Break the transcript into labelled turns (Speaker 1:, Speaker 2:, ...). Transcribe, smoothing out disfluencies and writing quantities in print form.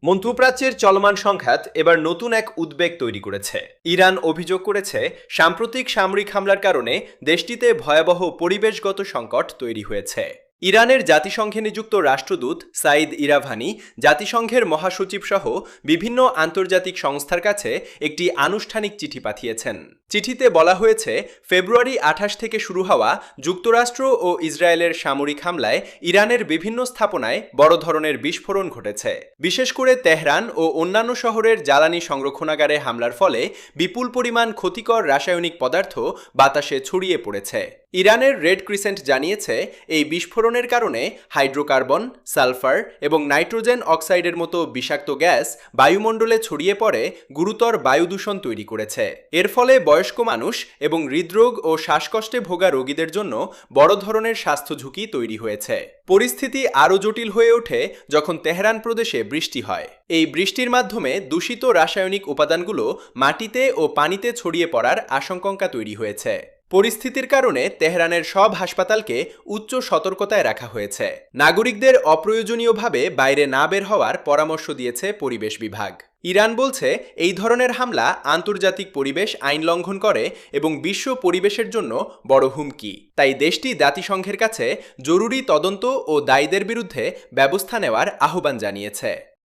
Speaker 1: মধ্যপ্রাচ্যের চলমান সংঘাত এবার নতুন এক উদ্বেগ তৈরি করেছে। ইরান অভিযোগ করেছে সাম্প্রতিক সামরিক হামলার কারণে দেশটিতে ভয়াবহ পরিবেশগত সংকট তৈরি হয়েছে। ইরানের জাতিসংঘে নিযুক্ত রাষ্ট্রদূত সাইদ ইরাভানি জাতিসংঘের মহাসচিব সহ বিভিন্ন আন্তর্জাতিক সংস্থার কাছে একটি আনুষ্ঠানিক চিঠি পাঠিয়েছেন। চিঠিতে বলা হয়েছে, ফেব্রুয়ারি 28 থেকে শুরু হওয়া যুক্তরাষ্ট্র ও ইসরায়েলের সামরিক হামলায় ইরানের বিভিন্ন স্থাপনায় বড় ধরনের বিস্ফোরণ ঘটেছে। বিশেষ করে তেহরান ও অন্যান্য শহরের জ্বালানি সংরক্ষণাগারে হামলার ফলে বিপুল পরিমাণ ক্ষতিকর রাসায়নিক পদার্থ বাতাসে ছড়িয়ে পড়েছে। ইরানের রেড ক্রিসেন্ট জানিয়েছে, এই বিস্ফোরণের কারণে হাইড্রোকার্বন, সালফার এবং নাইট্রোজেন অক্সাইডের মতো বিষাক্ত গ্যাস বায়ুমণ্ডলে ছড়িয়ে পড়ে গুরুতর বায়ু দূষণ তৈরি করেছে। এর ফলে বয়স্ক মানুষ এবং হৃদরোগ ও শ্বাসকষ্টে ভোগা রোগীদের জন্য বড় ধরনের স্বাস্থ্য ঝুঁকি তৈরি হয়েছে। পরিস্থিতি আরও জটিল হয়ে ওঠে যখন তেহরান প্রদেশে বৃষ্টি হয়। এই বৃষ্টির মাধ্যমে দূষিত রাসায়নিক উপাদানগুলো মাটিতে ও পানিতে ছড়িয়ে পড়ার আশঙ্কা তৈরি হয়েছে। পরিস্থিতির কারণে তেহরানের সব হাসপাতালকে উচ্চ সতর্কতায় রাখা হয়েছে। নাগরিকদের অপ্রয়োজনীয়ভাবে বাইরে না বের হওয়ার পরামর্শ দিয়েছে পরিবেশ বিভাগ। ইরান বলছে, এই ধরনের হামলা আন্তর্জাতিক পরিবেশ আইন লঙ্ঘন করে এবং বিশ্ব পরিবেশের জন্য বড় হুমকি। তাই দেশটি জাতিসংঘের কাছে জরুরি তদন্ত ও দায়ীদের বিরুদ্ধে ব্যবস্থা নেওয়ার আহ্বান জানিয়েছে।